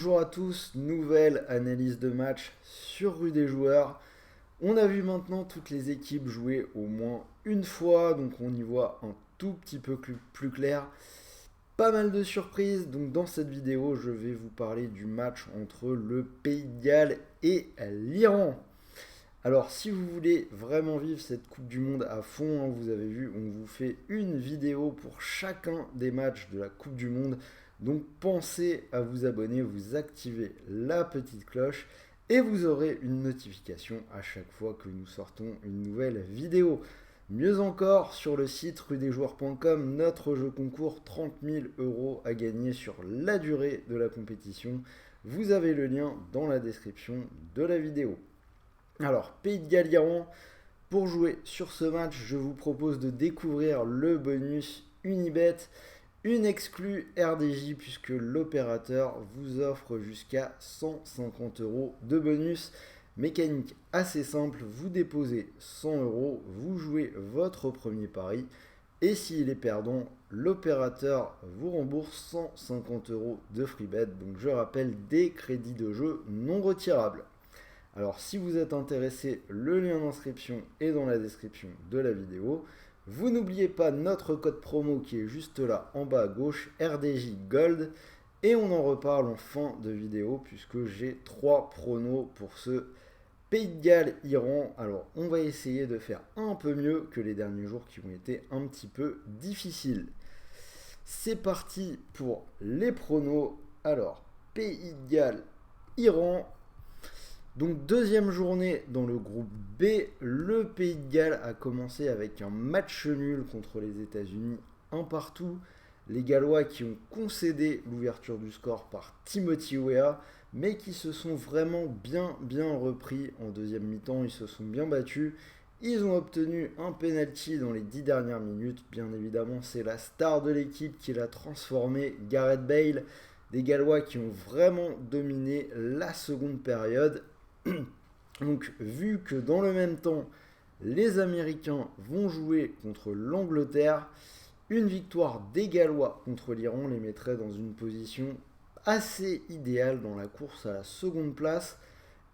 Bonjour à tous, nouvelle analyse de match sur Rue des Joueurs. On a vu maintenant toutes les équipes jouer au moins une fois, donc on y voit un tout petit peu plus clair. Pas mal de surprises, donc dans cette vidéo je vais vous parler du match entre le Pays de Galles et l'Iran. Alors si vous voulez vraiment vivre cette Coupe du Monde à fond, vous avez vu, on vous fait une vidéo pour chacun des matchs de la Coupe du Monde. Donc pensez à vous abonner, vous activez la petite cloche et vous aurez une notification à chaque fois que nous sortons une nouvelle vidéo. Mieux encore, sur le site rudesjoueurs.com, notre jeu concours 30 000 euros à gagner sur la durée de la compétition. Vous avez le lien dans la description de la vidéo. Alors, Pays de Galles-Iran, pour jouer sur ce match, je vous propose de découvrir le bonus Unibet, une exclue RDJ puisque l'opérateur vous offre jusqu'à 150 euros de bonus. Mécanique assez simple, vous déposez 100 euros, vous jouez votre premier pari et s'il est perdant, l'opérateur vous rembourse 150 euros de free bet. Donc je rappelle, des crédits de jeu non retirables. Alors si vous êtes intéressé, le lien d'inscription est dans la description de la vidéo. Vous n'oubliez pas notre code promo qui est juste là en bas à gauche, RDJ Gold. Et on en reparle en fin de vidéo puisque j'ai 3 pronos pour ce Pays de Galles-Iran. Alors on va essayer de faire un peu mieux que les derniers jours qui ont été un petit peu difficiles. C'est parti pour les pronos. Alors Pays de Galles-Iran. Donc deuxième journée dans le groupe B, le Pays de Galles a commencé avec un match nul contre les États-Unis, un partout. Les Gallois qui ont concédé l'ouverture du score par Timothy Weah, mais qui se sont vraiment bien repris en deuxième mi-temps, ils se sont bien battus. Ils ont obtenu un penalty dans les 10 dernières minutes, bien évidemment c'est la star de l'équipe qui l'a transformé, Gareth Bale. Des Gallois qui ont vraiment dominé la seconde période. Donc, vu que dans le même temps, les Américains vont jouer contre l'Angleterre, une victoire des Gallois contre l'Iran les mettrait dans une position assez idéale dans la course à la seconde place.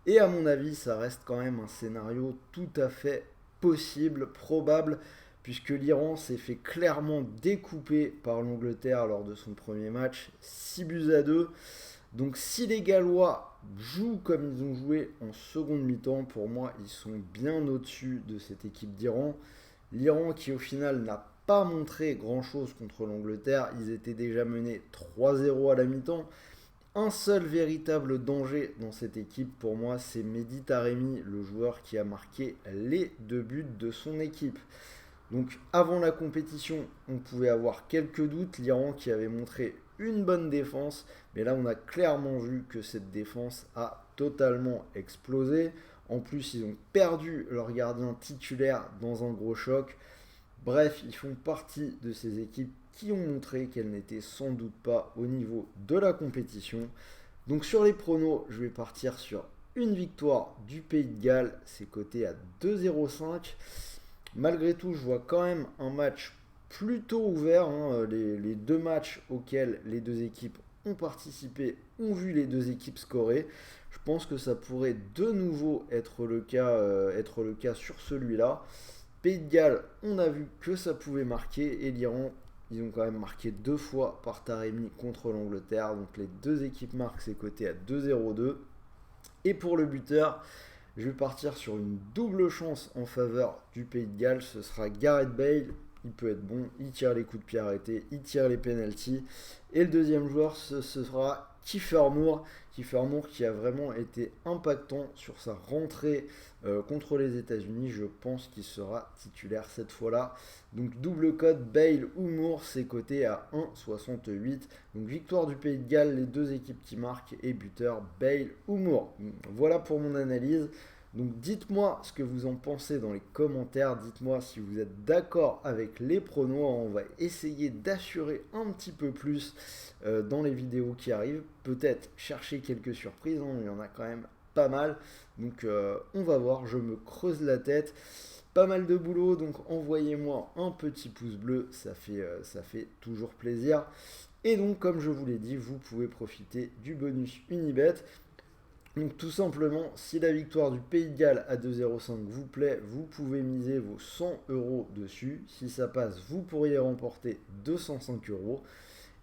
Et à mon avis, ça reste quand même un scénario tout à fait possible, probable, puisque l'Iran s'est fait clairement découper par l'Angleterre lors de son premier match, 6-2. Donc si les Gallois jouent comme ils ont joué en seconde mi-temps, pour moi ils sont bien au-dessus de cette équipe d'Iran. L'Iran qui au final n'a pas montré grand-chose contre l'Angleterre, ils étaient déjà menés 3-0 à la mi-temps. Un seul véritable danger dans cette équipe pour moi, c'est Mehdi Taremi, le joueur qui a marqué les 2 buts de son équipe. Donc avant la compétition, on pouvait avoir quelques doutes, l'Iran qui avait montré une bonne défense, mais là on a clairement vu que cette défense a totalement explosé. En plus, ils ont perdu leur gardien titulaire dans un gros choc. Bref, ils font partie de ces équipes qui ont montré qu'elles n'étaient sans doute pas au niveau de la compétition. Donc sur les pronos, je vais partir sur une victoire du Pays de Galles, c'est coté à 2,05. Malgré tout, je vois quand même un match plutôt ouvert. Les deux matchs auxquels les deux équipes ont participé ont vu les deux équipes scorer. Je pense que ça pourrait de nouveau être le cas sur celui-là. Pays de Galles, on a vu que ça pouvait marquer, et l'Iran, ils ont quand même marqué 2 fois par Taremi contre l'Angleterre. Donc les deux équipes marquent, c'est coté à 2,02. Et pour le buteur, je vais partir sur une double chance en faveur du Pays de Galles. Ce sera Gareth Bale. Il peut être bon, il tire les coups de pied arrêtés, il tire les pénaltys. Et le deuxième joueur, ce sera Kiefer Moore. Kiefer Moore qui a vraiment été impactant sur sa rentrée contre les États-Unis. Je pense qu'il sera titulaire cette fois-là. Donc double code Bale ou Moore, c'est coté à 1,68. Donc victoire du Pays de Galles, les deux équipes qui marquent, et buteur Bale ou Moore. Voilà pour mon analyse. Donc dites-moi ce que vous en pensez dans les commentaires, dites-moi si vous êtes d'accord avec les pronos, on va essayer d'assurer un petit peu plus dans les vidéos qui arrivent, peut-être chercher quelques surprises, il y en a quand même pas mal, donc on va voir, je me creuse la tête. Pas mal de boulot, donc envoyez-moi un petit pouce bleu, ça fait toujours plaisir. Et donc, comme je vous l'ai dit, vous pouvez profiter du bonus Unibet. Donc tout simplement, si la victoire du Pays de Galles à 2,05 vous plaît, vous pouvez miser vos 100 € dessus. Si ça passe, vous pourriez remporter 205 €.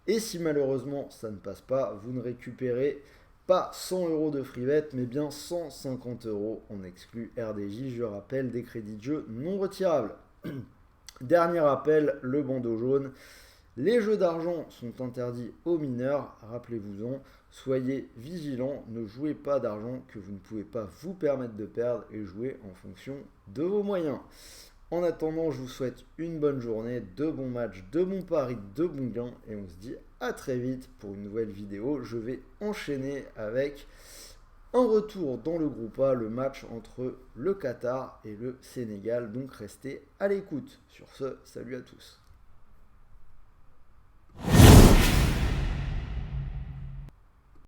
Et si malheureusement ça ne passe pas, vous ne récupérez pas 100 € de free bet, mais bien 150 €. On exclut RDJ, je rappelle, des crédits de jeu non retirables. Dernier rappel, le bandeau jaune. Les jeux d'argent sont interdits aux mineurs, rappelez-vous-en. Soyez vigilants, ne jouez pas d'argent que vous ne pouvez pas vous permettre de perdre et jouez en fonction de vos moyens. En attendant, je vous souhaite une bonne journée, de bons matchs, de bons paris, de bons gains et on se dit à très vite pour une nouvelle vidéo. Je vais enchaîner avec un retour dans le groupe A, le match entre le Qatar et le Sénégal. Donc restez à l'écoute. Sur ce, salut à tous.